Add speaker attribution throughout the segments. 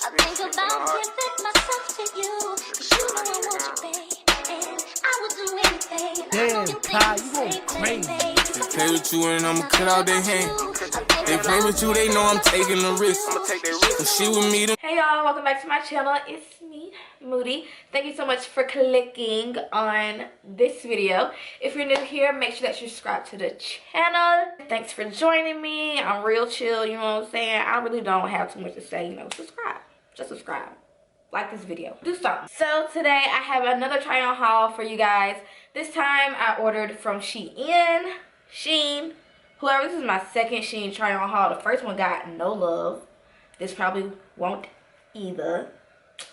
Speaker 1: I think about giving myself to you, 'cause you know I want you, babe. And I would do anything.
Speaker 2: Damn, Kai, you going crazy.
Speaker 3: They play with you and I'ma cut out their hand. They play with you, they know I'm taking the risk. I'ma take that risk. If she with me, then
Speaker 4: Hey y'all, welcome back to my channel. It's me, Moody. Thank you so much for clicking on this video. If you're new here, make sure that you subscribe to the channel. Thanks for joining me. I'm real chill, you know what I'm saying? I really don't have too much to say, you know, subscribe. Just subscribe. Like this video. Do something. So today I have another try on haul for you guys. This time I ordered from Shein. Whoever, this is my second Shein try on haul. The first one got no love. This probably won't either.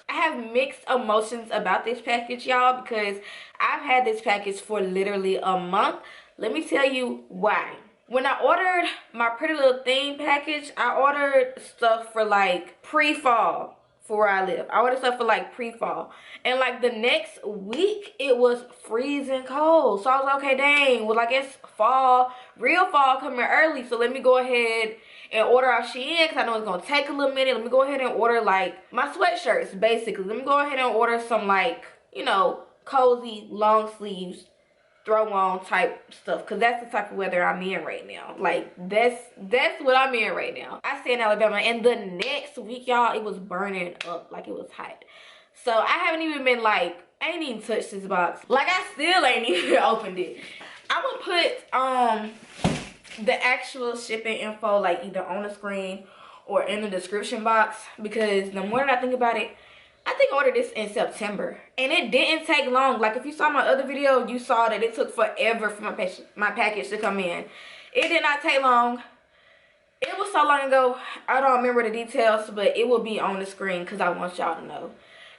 Speaker 4: I have mixed emotions about this package, y'all, because I've had this package for literally a month. Let me tell you why. When I ordered my Pretty Little Thing package, I ordered stuff for like pre-fall for where I live. I ordered stuff for like pre-fall, and like the next week it was freezing cold. So I was like, okay, dang, well I guess fall, real fall coming early, so let me go ahead and order out Shein, because I know it's gonna take a little minute. Let me go ahead and order like my sweatshirts, basically. Let me go ahead and order some, like, you know, cozy long sleeves throw on type stuff, because that's the type of weather I'm in right now. Like, that's what I'm in right now. I stay in Alabama, and the next week, y'all, it was burning up. Like, it was hot. So I haven't even been like, I ain't even touched this box. Like, I still ain't even opened it. I'm gonna put the actual shipping info like either on the screen or in the description box, because the more that I think about it, I think I ordered this in September and it didn't take long. Like, if you saw my other video, you saw that it took forever for my package to come in. It did not take long. It was so long ago, I don't remember the details, but it will be on the screen because I want y'all to know.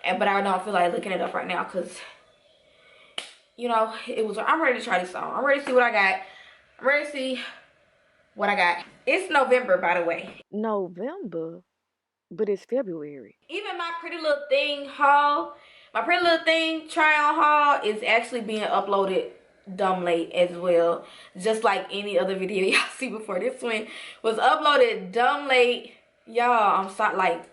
Speaker 4: But I don't feel like looking it up right now because, you know, I'm ready to try this on. I'm ready to see what I got. I'm ready to see what I got. It's November, by the way.
Speaker 5: November? But it's February.
Speaker 4: Even my Pretty Little Thing haul, my Pretty Little Thing try-on haul is actually being uploaded dumb late as well. Just like any other video y'all see before. This one was uploaded dumb late. Y'all, I'm sorry, like,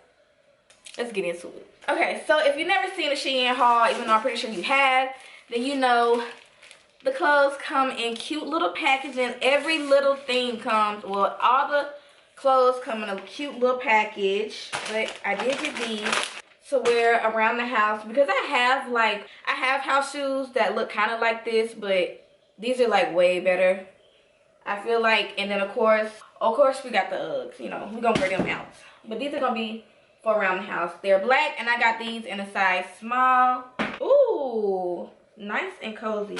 Speaker 4: let's get into it. Okay, so if you've never seen a Shein haul, even though I'm pretty sure you have, then you know the clothes come in cute little packaging. Every little thing comes, well, all the clothes come in a cute little package. But I did get these to wear around the house because I have house shoes that look kind of like this, but these are like way better, I feel like. And then of course we got the Uggs, you know, we're gonna wear them out. But these are gonna be for around the house. They're black, and I got these in a size small. Ooh, nice and cozy.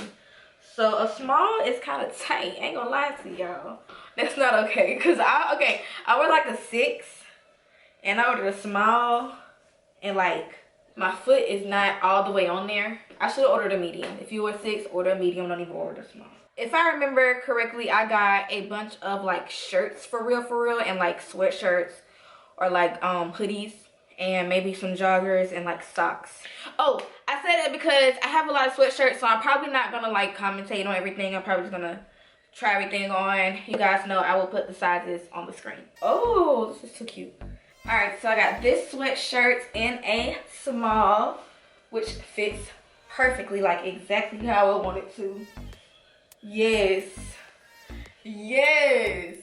Speaker 4: So a small is kind of tight, ain't gonna lie to y'all. That's not okay, because I wear like a 6 and I ordered a small, and like my foot is not all the way on there. I should have ordered a medium. If you were 6, order a medium, don't even order a small. If I remember correctly, I got a bunch of like shirts for real, and like sweatshirts or like hoodies, and maybe some joggers and like socks. Oh, I said that because I have a lot of sweatshirts, so I'm probably not gonna like commentate on everything. I'm probably just gonna try everything on. You guys know I will put the sizes on the screen. Oh, this is too cute. All right, so I got this sweatshirt in a small, which fits perfectly, like exactly how I want it to. Yes, yes,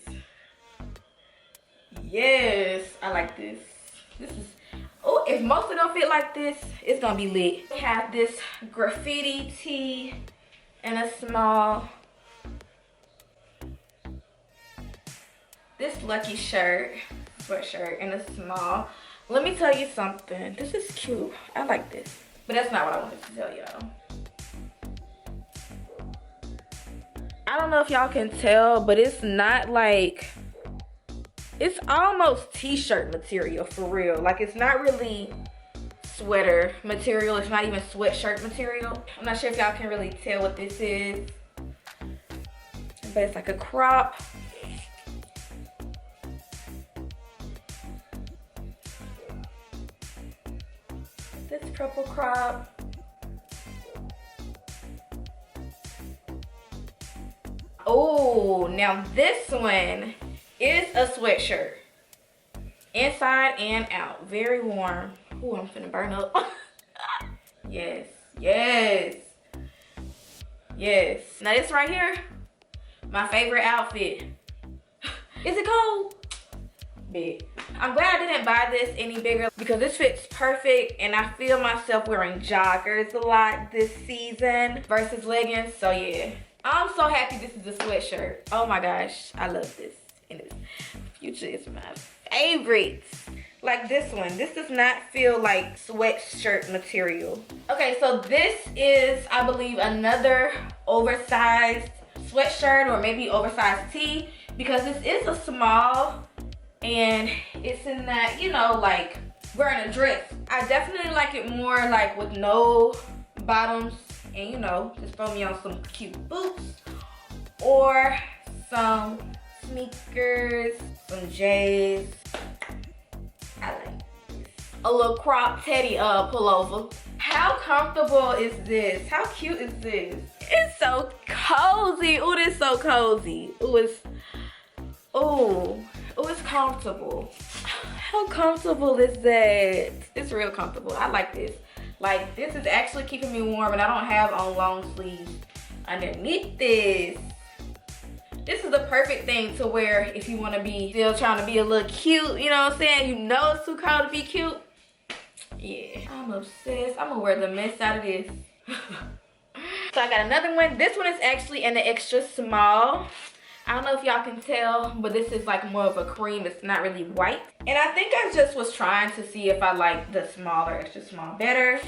Speaker 4: yes, I like this. This is, oh, if most of them fit like this, it's gonna be lit. We have this graffiti tee in a small. This Lucky sweatshirt in a small. Let me tell you something. This is cute. I like this. But that's not what I wanted to tell y'all. I don't know if y'all can tell, but it's not like, it's almost t-shirt material for real. Like, it's not really sweater material. It's not even sweatshirt material. I'm not sure if y'all can really tell what this is, but it's like a crop. This purple crop. Oh, now this one is a sweatshirt. Inside and out. Very warm. Ooh, I'm finna burn up. Yes, yes, yes. Now this right here, my favorite outfit. Is it cold? Big. I'm glad I didn't buy this any bigger because this fits perfect and I feel myself wearing joggers a lot this season versus leggings. So yeah, I'm so happy this is a sweatshirt. Oh my gosh, I love this. And this Future is my favorite. Like this one, this does not feel like sweatshirt material. Okay, so this is, I believe, another oversized sweatshirt or maybe oversized tee because this is a small and it's in that, you know, like wearing a dress. I definitely like it more like with no bottoms and, you know, just throw me on some cute boots or some sneakers, some J's. I like a little crop teddy pullover. How comfortable is this? How cute is this? It's so cozy. Ooh, this is so cozy. Ooh, it's comfortable. How comfortable is that? It's real comfortable. I like this. Like, this is actually keeping me warm and I don't have on long sleeves underneath this. This is the perfect thing to wear if you want to be still trying to be a little cute, you know what I'm saying? You know it's too cold to be cute. Yeah, I'm obsessed. I'm gonna wear the mess out of this. So I got another one. This one is actually in the extra small. I don't know if y'all can tell, but this is like more of a cream. It's not really white. And I think I just was trying to see if I like the smaller extra small better.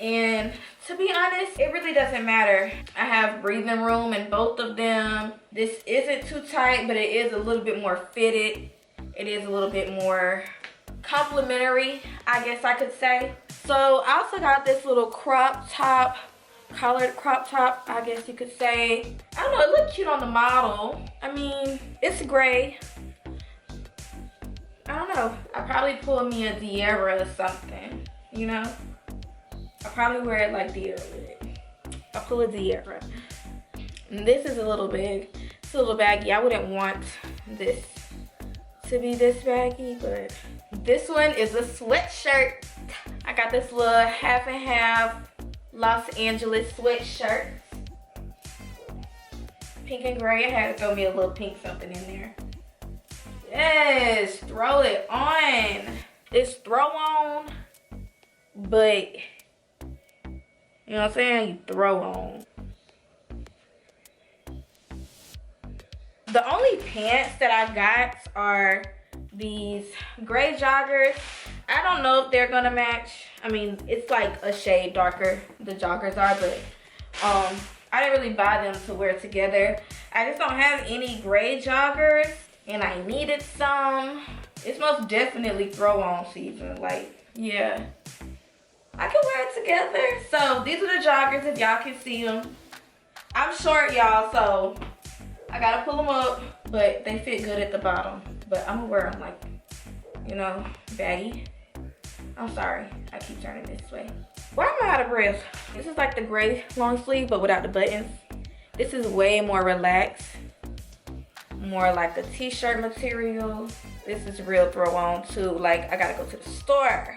Speaker 4: And to be honest, it really doesn't matter. I have breathing room in both of them. This isn't too tight, but it is a little bit more fitted. It is a little bit more complimentary, I guess I could say. So I also got this little crop top, collared crop top, I guess you could say. I don't know, it looked cute on the model. I mean, it's gray. I don't know. I probably pull me a Diera or something, you know? I'll probably wear it like Diera with it. I'll pull a Diera. And this is a little big. It's a little baggy. I wouldn't want this to be this baggy, but this one is a sweatshirt. I got this little half and half Los Angeles sweatshirt. Pink and gray. I had to throw me a little pink something in there. Yes, throw it on. It's throw on, but you know what I'm saying? You throw on. The only pants that I got are these gray joggers. I don't know if they're gonna match. I mean, it's like a shade darker, the joggers are, but I didn't really buy them to wear together. I just don't have any gray joggers and I needed some. It's most definitely throw on season, like, yeah. I can wear it together. So these are the joggers if y'all can see them. I'm short, y'all, so I gotta pull them up, but they fit good at the bottom. But I'm gonna wear them like, you know, baggy. I'm sorry, I keep turning this way. Why am I out of breath? This is like the gray long sleeve, but without the buttons. This is way more relaxed. More like a t-shirt material. This is real throw on too. Like, I gotta go to the store.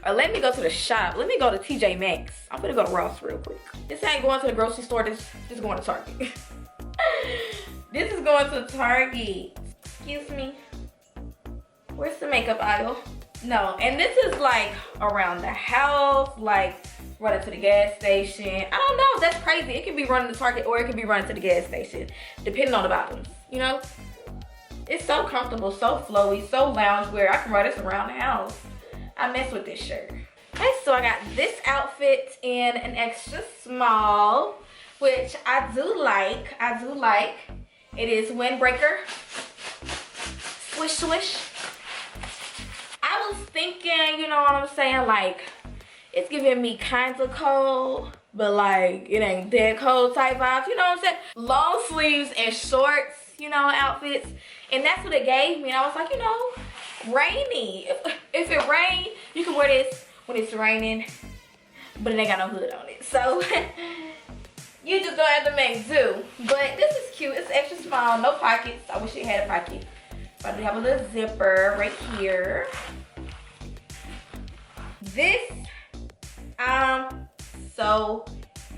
Speaker 4: Or let me go to the shop. Let me go to TJ Maxx. I'm gonna go to Ross real quick. This ain't going to the grocery store. This is going to Target. This is going to Target. Excuse me. Where's the makeup aisle? No, and this is like around the house, like running to the gas station. I don't know, that's crazy. It could be running to Target or it could be running to the gas station, depending on the bottoms, you know? It's so comfortable, so flowy, so loungewear. I can wear this around the house. I mess with this shirt. Okay, so I got this outfit in an extra small, which I do like. It is windbreaker. Swish, swish. I was thinking, you know what I'm saying, like, it's giving me kinds of cold, but like, it ain't that cold type vibes, you know what I'm saying? Long sleeves and shorts, you know, outfits. And that's what it gave me. And I was like, you know, rainy. If it rains, you can wear this when it's raining, but it ain't got no hood on it. So you just gonna have to make do. But this is cute. It's extra small, no pockets. I wish it had a pocket. So I do have a little zipper right here. This I'm so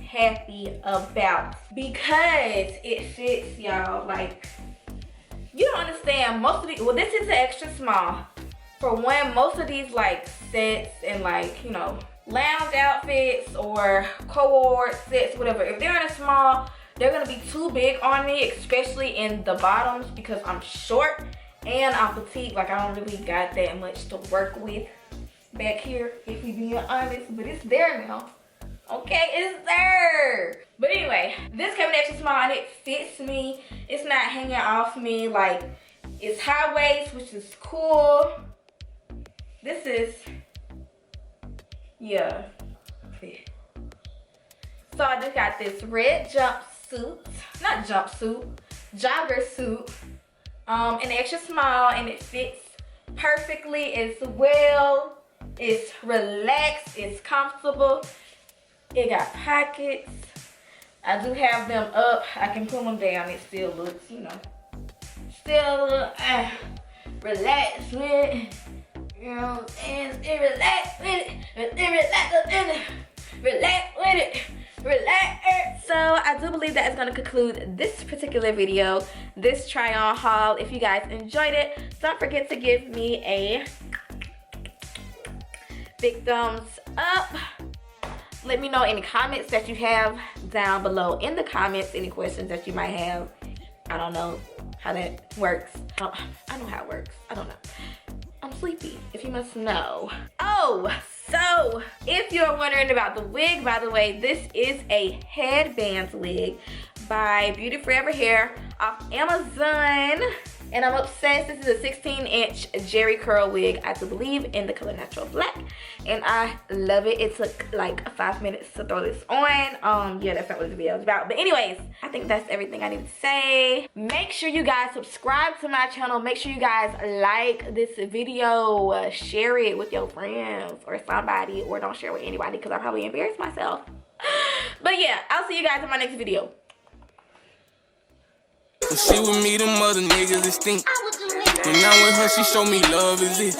Speaker 4: happy about because it fits, y'all. Like, you don't understand, most of these, well, this is an extra small. For one, most of these like sets and like, you know, lounge outfits or co-ord sets, whatever, if they're in a small, they're gonna be too big on me, especially in the bottoms, because I'm short and I'm petite. Like, I don't really got that much to work with back here, if we being honest, but it's there now. Okay, it's there. But anyway, this came in extra small and it fits me. It's not hanging off me. Like, it's high waist, which is cool. This is, yeah. So I just got this red jumpsuit, not jumpsuit, jogger suit, in extra small, and it fits perfectly as well. It's relaxed, it's comfortable. It got pockets. I do have them up. I can pull them down. It still looks, you know, still a little relaxed with it. You know, and relax with it. Relax with it. Relax. So I do believe that is going to conclude this particular video, this try on haul. If you guys enjoyed it, don't forget to give me a big thumbs up. Let me know any comments that you have down below in the comments, any questions that you might have. I don't know how that works. I know how it works. I don't know. I'm sleepy, if you must know. Oh, so if you're wondering about the wig, by the way, this is a headband wig by Beauty Forever Hair off Amazon. And I'm obsessed. This is a 16-inch Jerry curl wig, I do believe, in the color natural black. And I love it. It took like 5 minutes to throw this on. Yeah, that's not what this video is about. But anyways, I think that's everything I need to say. Make sure you guys subscribe to my channel. Make sure you guys like this video. Share it with your friends or somebody, or don't share with anybody because I'll probably embarrass myself. But yeah, I'll see you guys in my next video.
Speaker 3: When she with me, them other niggas is stink. But now with her, she show me love is it.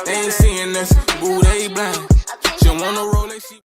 Speaker 3: They ain't seeing us, boo, they blind. She wanna roll like she